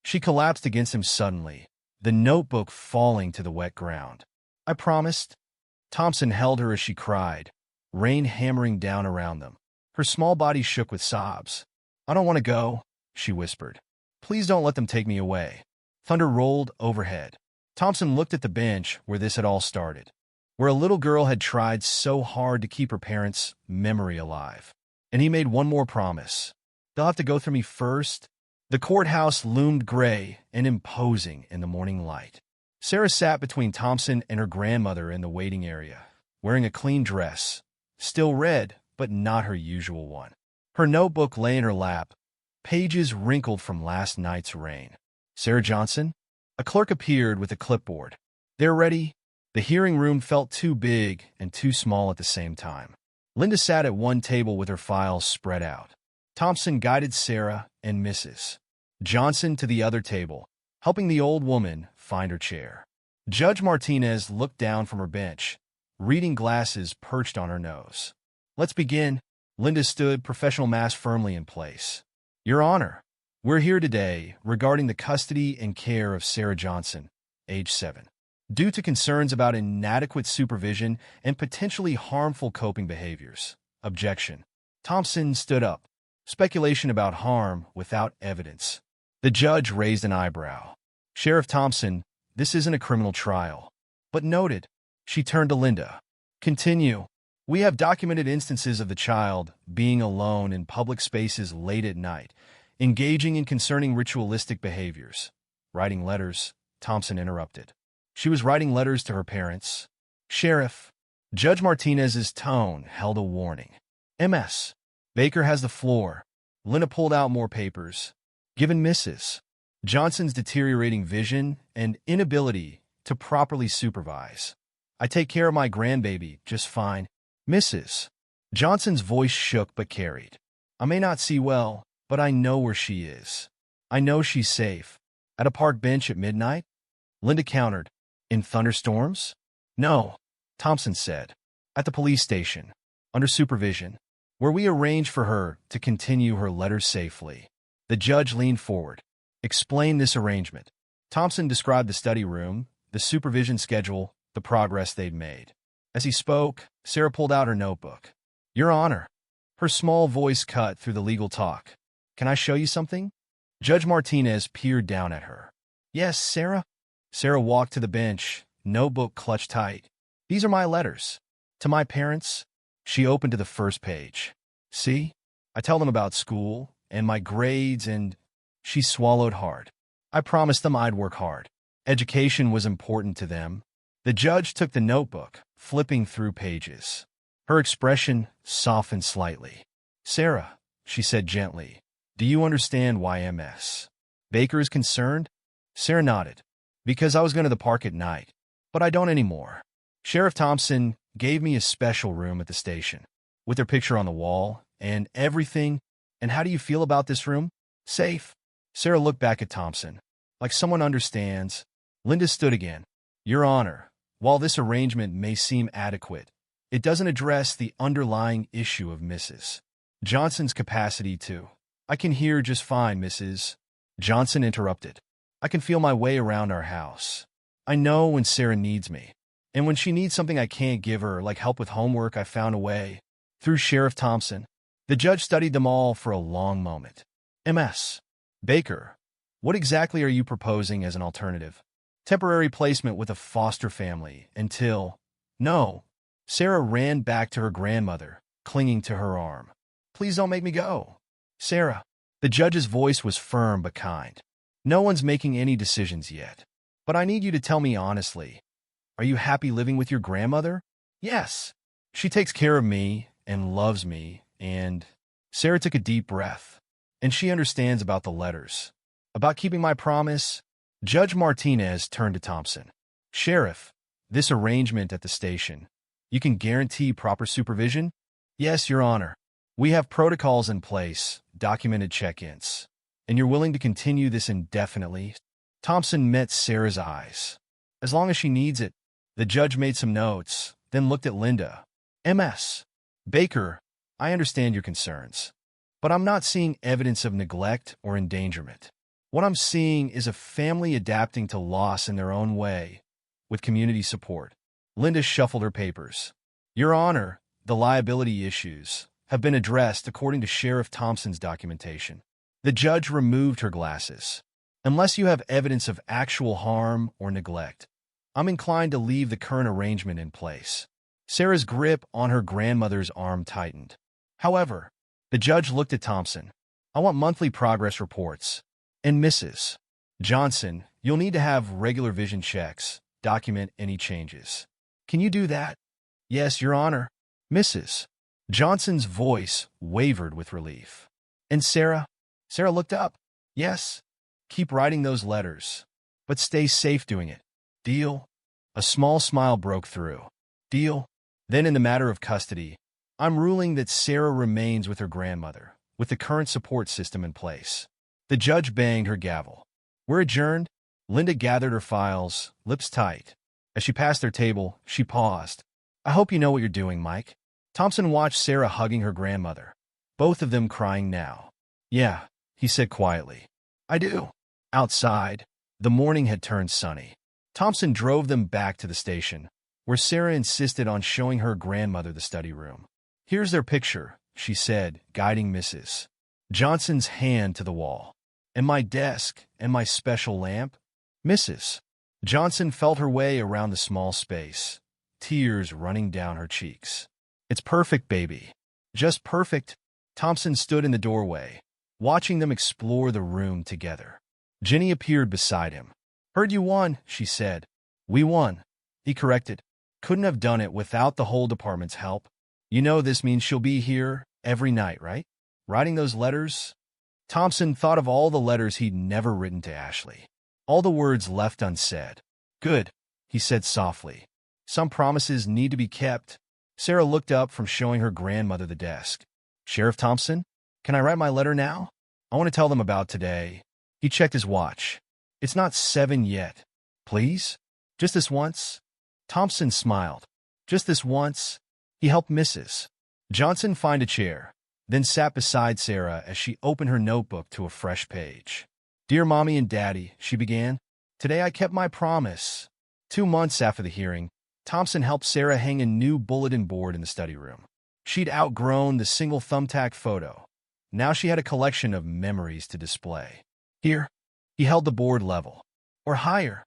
She collapsed against him suddenly, the notebook falling to the wet ground. I promised. Thompson held her as she cried, rain hammering down around them. Her small body shook with sobs. I don't want to go, she whispered. Please don't let them take me away. Thunder rolled overhead. Thompson looked at the bench where this had all started, where a little girl had tried so hard to keep her parents' memory alive. And he made one more promise. They'll have to go through me first. The courthouse loomed gray and imposing in the morning light. Sarah sat between Thompson and her grandmother in the waiting area, wearing a clean dress, still red, but not her usual one. Her notebook lay in her lap, pages wrinkled from last night's rain. Sarah Johnson? A clerk appeared with a clipboard. They're ready. The hearing room felt too big and too small at the same time. Linda sat at one table with her files spread out. Thompson guided Sarah and Mrs. Johnson to the other table, helping the old woman find her chair. Judge Martinez looked down from her bench, reading glasses perched on her nose. Let's begin. Linda stood, professional mask firmly in place. Your Honor, we're here today regarding the custody and care of Sarah Johnson, age 7. Due to concerns about inadequate supervision and potentially harmful coping behaviors. Objection. Thompson stood up. Speculation about harm without evidence. The judge raised an eyebrow. Sheriff Thompson, this isn't a criminal trial. But noted. She turned to Linda. Continue. We have documented instances of the child being alone in public spaces late at night, engaging in concerning ritualistic behaviors. Writing letters, Thompson interrupted. She was writing letters to her parents. Sheriff, Judge Martinez's tone held a warning. Ms. Baker has the floor. Linda pulled out more papers. Given Mrs. Johnson's deteriorating vision and inability to properly supervise, I take care of my grandbaby just fine. Mrs. Johnson's voice shook but carried. I may not see well, but I know where she is. I know she's safe. At a park bench at midnight? Linda countered. In thunderstorms? No, Thompson said. At the police station, under supervision, where we arranged for her to continue her letters safely. The judge leaned forward. Explain this arrangement. Thompson described the study room, the supervision schedule, the progress they'd made. As he spoke, Sarah pulled out her notebook. Your Honor. Her small voice cut through the legal talk. Can I show you something? Judge Martinez peered down at her. Yes, Sarah? Sarah walked to the bench, notebook clutched tight. These are my letters. To my parents. She opened to the first page. See? I tell them about school and my grades and... She swallowed hard. I promised them I'd work hard. Education was important to them. The judge took the notebook, flipping through pages. Her expression softened slightly. Sarah, she said gently, do you understand why Ms. Baker is concerned? Sarah nodded. Because I was going to the park at night. But I don't anymore. Sheriff Thompson gave me a special room at the station, with her picture on the wall, and everything. And how do you feel about this room? Safe. Sarah looked back at Thompson. Like someone understands. Linda stood again. Your Honor, while this arrangement may seem adequate, it doesn't address the underlying issue of Mrs. Johnson's capacity to... I can hear just fine, Mrs. Johnson interrupted. I can feel my way around our house. I know when Sarah needs me. And when she needs something I can't give her, like help with homework, I found a way. Through Sheriff Thompson. The judge studied them all for a long moment. Ms. Baker, what exactly are you proposing as an alternative? Temporary placement with a foster family until... No. Sarah ran back to her grandmother, clinging to her arm. Please don't make me go. Sarah. The judge's voice was firm but kind. No one's making any decisions yet. But I need you to tell me honestly. Are you happy living with your grandmother? Yes. She takes care of me and loves me and... Sarah took a deep breath. And she understands about the letters. About keeping my promise. Judge Martinez turned to Thompson. Sheriff, this arrangement at the station, you can guarantee proper supervision? Yes, Your Honor. We have protocols in place, documented check-ins. And you're willing to continue this indefinitely? Thompson met Sarah's eyes. As long as she needs it. The judge made some notes, then looked at Linda. Ms. Baker, I understand your concerns. But I'm not seeing evidence of neglect or endangerment. What I'm seeing is a family adapting to loss in their own way, with community support. Linda shuffled her papers. Your Honor, the liability issues have been addressed according to Sheriff Thompson's documentation. The judge removed her glasses. Unless you have evidence of actual harm or neglect, I'm inclined to leave the current arrangement in place. Sarah's grip on her grandmother's arm tightened. However, the judge looked at Thompson. I want monthly progress reports. And Mrs. Johnson, you'll need to have regular vision checks, document any changes. Can you do that? Yes, Your Honor. Mrs. Johnson's voice wavered with relief. And Sarah? Sarah looked up. Yes. Keep writing those letters, but stay safe doing it. Deal? A small smile broke through. Deal? Then in the matter of custody, I'm ruling that Sarah remains with her grandmother, with the current support system in place. The judge banged her gavel. We're adjourned. Linda gathered her files, lips tight. As she passed their table, she paused. I hope you know what you're doing, Mike. Thompson watched Sarah hugging her grandmother, both of them crying now. Yeah, he said quietly. I do. Outside, the morning had turned sunny. Thompson drove them back to the station, where Sarah insisted on showing her grandmother the study room. Here's their picture, she said, guiding Mrs. Johnson's hand to the wall. And my desk, and my special lamp. Mrs. Johnson felt her way around the small space, tears running down her cheeks. It's perfect, baby. Just perfect. Thompson stood in the doorway, watching them explore the room together. Jenny appeared beside him. Heard you won, she said. We won, he corrected. Couldn't have done it without the whole department's help. You know this means she'll be here every night, right? Writing those letters? Thompson thought of all the letters he'd never written to Ashley. All the words left unsaid. Good, he said softly. Some promises need to be kept. Sarah looked up from showing her grandmother the desk. Sheriff Thompson, can I write my letter now? I want to tell them about today. He checked his watch. It's not 7 yet. Please? Just this once? Thompson smiled. Just this once? He helped Mrs. Johnson find a chair, then sat beside Sarah as she opened her notebook to a fresh page. Dear Mommy and Daddy, she began, today I kept my promise. 2 months after the hearing, Thompson helped Sarah hang a new bulletin board in the study room. She'd outgrown the single thumbtack photo. Now she had a collection of memories to display. Here, he held the board level. Or higher.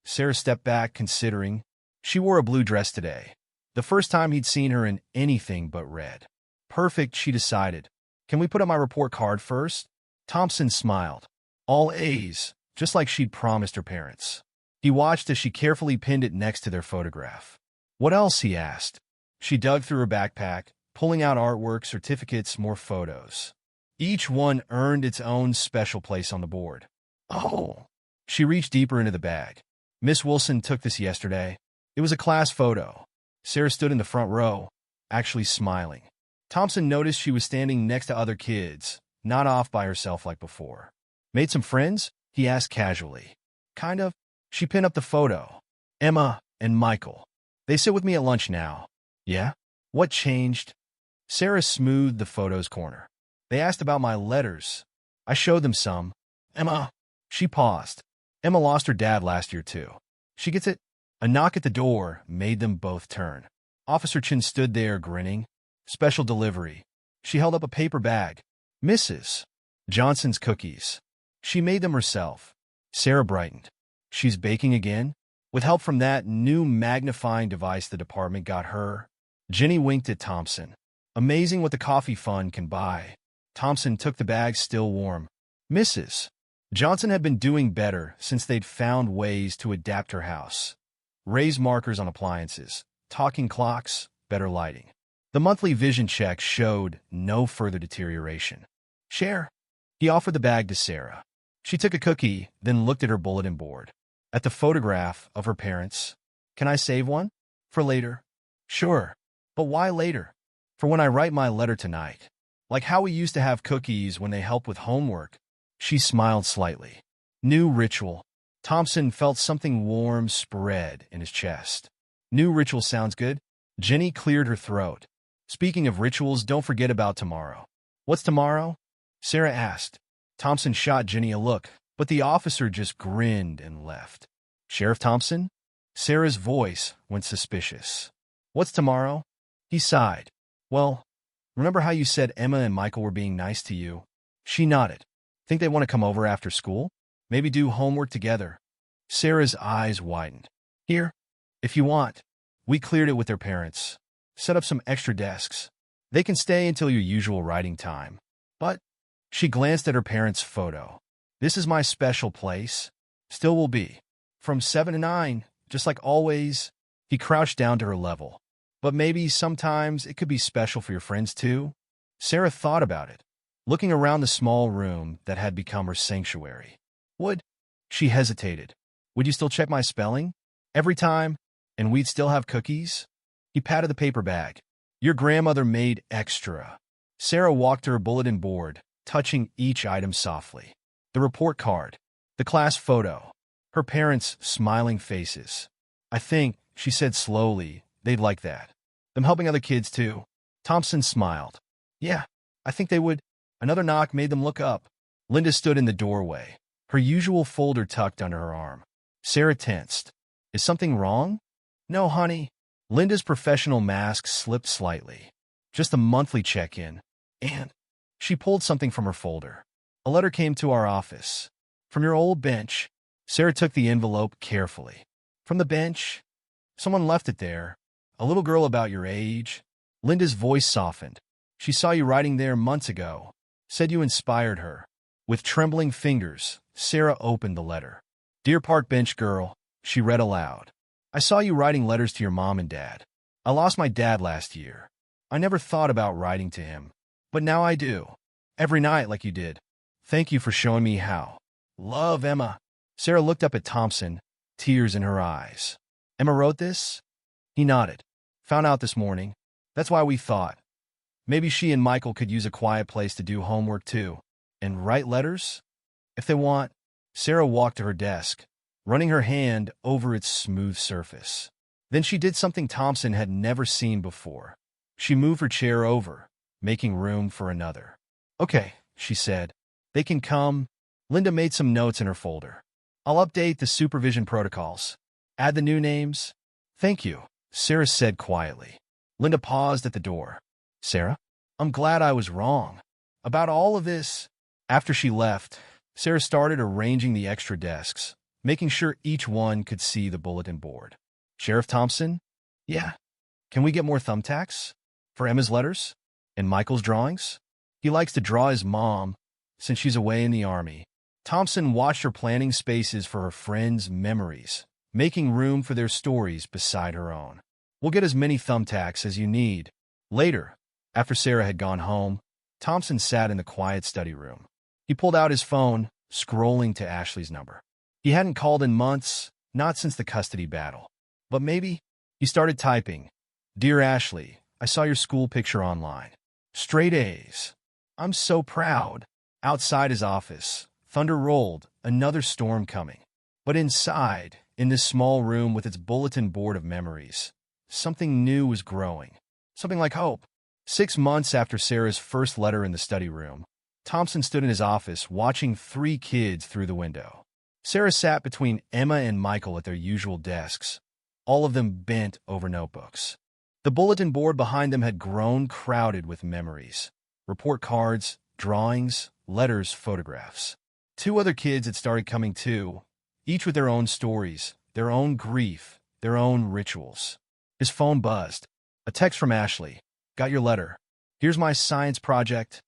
Sarah stepped back, considering. She wore a blue dress today. The first time he'd seen her in anything but red. Perfect, she decided. Can we put up my report card first? Thompson smiled. All A's, just like she'd promised her parents. He watched as she carefully pinned it next to their photograph. What else, he asked. She dug through her backpack, pulling out artwork, certificates, more photos. Each one earned its own special place on the board. Oh. She reached deeper into the bag. Miss Wilson took this yesterday. It was a class photo. Sarah stood in the front row, actually smiling. Thompson noticed she was standing next to other kids, not off by herself like before. Made some friends? He asked casually. Kind of. She pinned up the photo. Emma and Michael. They sit with me at lunch now. Yeah? What changed? Sarah smoothed the photo's corner. They asked about my letters. I showed them some. Emma. She paused. Emma lost her dad last year, too. She gets it? A knock at the door made them both turn. Officer Chin stood there, grinning. Special delivery. She held up a paper bag. Mrs. Johnson's cookies. She made them herself. Sarah brightened. She's baking again? With help from that new magnifying device the department got her. Jenny winked at Thompson. Amazing what the coffee fund can buy. Thompson took the bag still warm. Mrs. Johnson had been doing better since they'd found ways to adapt her house. Raise markers on appliances, talking clocks, better lighting. The monthly vision check showed no further deterioration. Share. He offered the bag to Sarah. She took a cookie, then looked at her bulletin board. At the photograph of her parents. Can I save one? For later. Sure. But why later? For when I write my letter tonight. Like how we used to have cookies when they helped with homework. She smiled slightly. New ritual. Thompson felt something warm spread in his chest. New ritual sounds good. Jenny cleared her throat. Speaking of rituals, don't forget about tomorrow. What's tomorrow? Sarah asked. Thompson shot Jenny a look. but the officer just grinned and left. Sheriff Thompson? Sarah's voice went suspicious. What's tomorrow? He sighed. Well, remember how you said Emma and Michael were being nice to you? She nodded. Think they want to come over after school? Maybe do homework together. Sarah's eyes widened. Here, if you want. We cleared it with their parents. Set up some extra desks. They can stay until your usual writing time. But she glanced at her parents' photo. This is my special place. Still will be. From 7 to 9, just like always. He crouched down to her level. But maybe sometimes it could be special for your friends too? Sarah thought about it, looking around the small room that had become her sanctuary. Would? She hesitated. Would you still check my spelling? Every time? And we'd still have cookies? He patted the paper bag. Your grandmother made extra. Sarah walked to her bulletin board, touching each item softly. The report card, the class photo, her parents' smiling faces. I think, she said slowly, they'd like that. Them helping other kids too. Thompson smiled. Yeah, I think they would. Another knock made them look up. Linda stood in the doorway, her usual folder tucked under her arm. Sarah tensed. Is something wrong? No, honey. Linda's professional mask slipped slightly. Just a monthly check-in. And she pulled something from her folder. A letter came to our office. From your old bench. Sarah took the envelope carefully. From the bench? Someone left it there. A little girl about your age. Linda's voice softened. She saw you writing there months ago. Said you inspired her. With trembling fingers, Sarah opened the letter. Dear Park Bench Girl, she read aloud. I saw you writing letters to your mom and dad. I lost my dad last year. I never thought about writing to him. But now I do. Every night like you did. Thank you for showing me how. Love, Emma. Sarah looked up at Thompson, tears in her eyes. Emma wrote this? He nodded. Found out this morning. That's why we thought. Maybe she and Michael could use a quiet place to do homework too. And write letters? If they want. Sarah walked to her desk, running her hand over its smooth surface. Then she did something Thompson had never seen before. She moved her chair over, making room for another. Okay, she said. They can come. Linda made some notes in her folder. I'll update the supervision protocols. Add the new names. Thank you, Sarah said quietly. Linda paused at the door. Sarah? I'm glad I was wrong. About all of this. After she left, Sarah started arranging the extra desks, making sure each one could see the bulletin board. Sheriff Thompson? Yeah. Can we get more thumbtacks? For Emma's letters? And Michael's drawings? He likes to draw his mom, since she's away in the army. Thompson watched her planning spaces for her friends' memories, making room for their stories beside her own. We'll get as many thumbtacks as you need. Later, after Sarah had gone home, Thompson sat in the quiet study room. He pulled out his phone, scrolling to Ashley's number. He hadn't called in months, not since the custody battle. But maybe he started typing. Dear Ashley, I saw your school picture online. Straight A's. I'm so proud. Outside his office, thunder rolled, another storm coming. But inside, in this small room with its bulletin board of memories, something new was growing. Something like hope. 6 months after Sarah's first letter in the study room, Thompson stood in his office watching 3 kids through the window. Sarah sat between Emma and Michael at their usual desks, all of them bent over notebooks. The bulletin board behind them had grown crowded with memories. Report cards, drawings, letters, photographs. 2 other kids had started coming too, each with their own stories, their own grief, their own rituals. His phone buzzed. A text from Ashley. Got your letter. Here's my science project.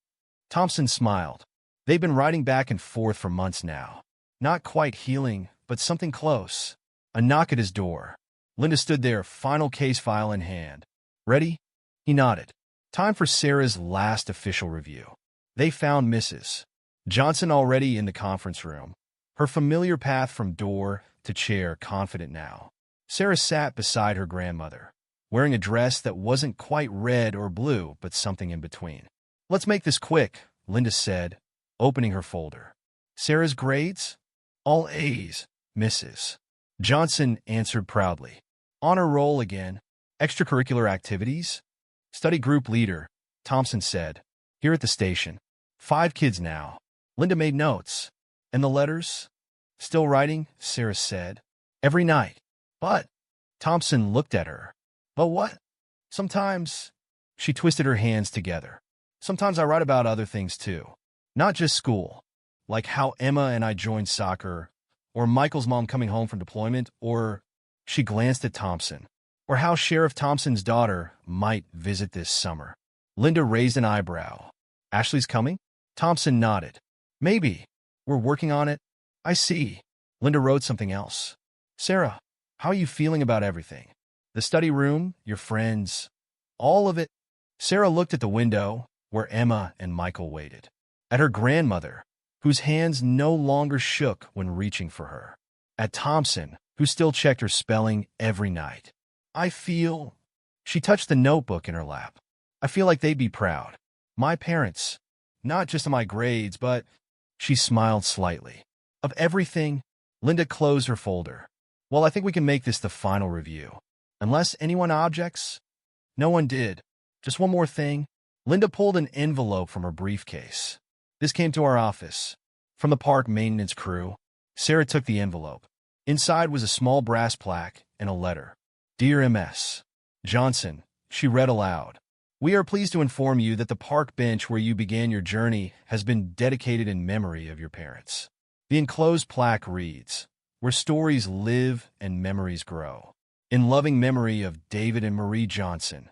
Thompson smiled. They'd been writing back and forth for months now. Not quite healing, but something close. A knock at his door. Linda stood there, final case file in hand. Ready? He nodded. Time for Sarah's last official review. They found Mrs. Johnson already in the conference room, her familiar path from door to chair confident now. Sarah sat beside her grandmother, wearing a dress that wasn't quite red or blue, but something in between. Let's make this quick, Linda said, opening her folder. Sarah's grades? All A's, Mrs. Johnson answered proudly. Honor roll again. Extracurricular activities? Study group leader, Thompson said. Here at the station. 5 kids now. Linda made notes. And the letters? Still writing, Sarah said. Every night. But Thompson looked at her. But what? Sometimes. She twisted her hands together. Sometimes I write about other things too. Not just school. Like how Emma and I joined soccer, or Michael's mom coming home from deployment, or she glanced at Thompson, or how Sheriff Thompson's daughter might visit this summer. Linda raised an eyebrow. Ashley's coming? Thompson nodded. Maybe. We're working on it. I see. Linda wrote something else. Sarah, how are you feeling about everything? The study room, your friends, all of it? Sarah looked at the window where Emma and Michael waited. At her grandmother, whose hands no longer shook when reaching for her. At Thompson, who still checked her spelling every night. I feel... She touched the notebook in her lap. I feel like they'd be proud. My parents. Not just of my grades, but... She smiled slightly. Of everything, Linda closed her folder. Well, I think we can make this the final review. Unless anyone objects? No one did. Just one more thing. Linda pulled an envelope from her briefcase. This came to our office. From the park maintenance crew. Sarah took the envelope. Inside was a small brass plaque and a letter. Dear M.S. Johnson, she read aloud. We are pleased to inform you that the park bench where you began your journey has been dedicated in memory of your parents. The enclosed plaque reads, Where stories live and memories grow. In loving memory of David and Marie Johnson.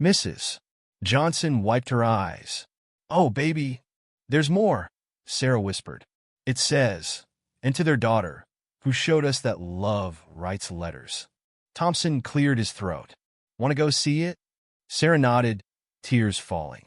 Mrs. Johnson wiped her eyes. Oh, baby, there's more, Sarah whispered. It says, and to their daughter, who showed us that love writes letters. Thompson cleared his throat. Want to go see it? Sarah nodded, tears falling.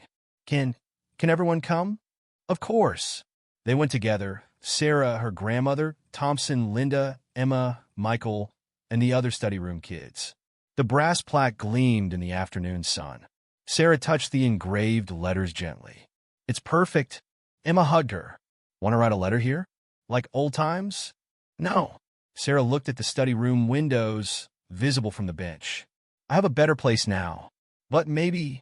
Can everyone come? Of course. They went together, Sarah, her grandmother, Thompson, Linda, Emma, Michael, and the other study room kids. The brass plaque gleamed in the afternoon sun. Sarah touched the engraved letters gently. It's perfect. Emma hugged her. Want to write a letter here? Like old times? No. Sarah looked at the study room windows, visible from the bench. I have a better place now. But maybe...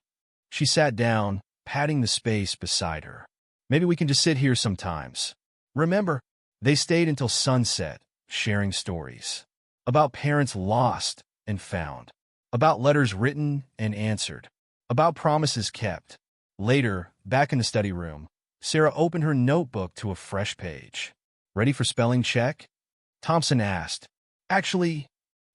She sat down, patting the space beside her. Maybe we can just sit here sometimes. Remember, they stayed until sunset, sharing stories. About parents lost and found. About letters written and answered. About promises kept. Later, back in the study room, Sarah opened her notebook to a fresh page. Ready for spelling check? Thompson asked. Actually,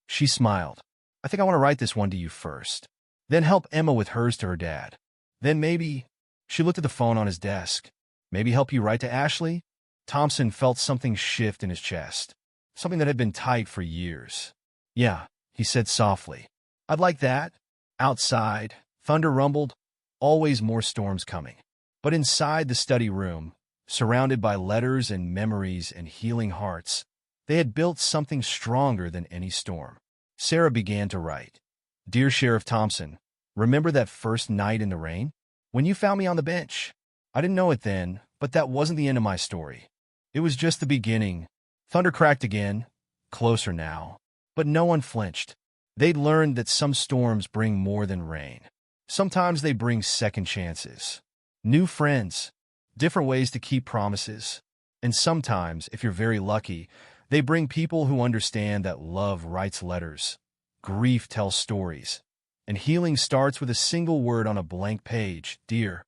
she smiled. I think I want to write this one to you first. Then help Emma with hers to her dad. Then maybe... She looked at the phone on his desk. Maybe help you write to Ashley? Thompson felt something shift in his chest. Something that had been tight for years. Yeah, he said softly. I'd like that. Outside, thunder rumbled. Always more storms coming. But inside the study room, surrounded by letters and memories and healing hearts, they had built something stronger than any storm. Sarah began to write. Dear Sheriff Thompson, remember that first night in the rain? When you found me on the bench? I didn't know it then, but that wasn't the end of my story. It was just the beginning. Thunder cracked again, closer now. But no one flinched. They'd learned that some storms bring more than rain. Sometimes they bring second chances. New friends. Different ways to keep promises. And sometimes, if you're very lucky, they bring people who understand that love writes letters. Grief tells stories, and healing starts with a single word on a blank page, dear.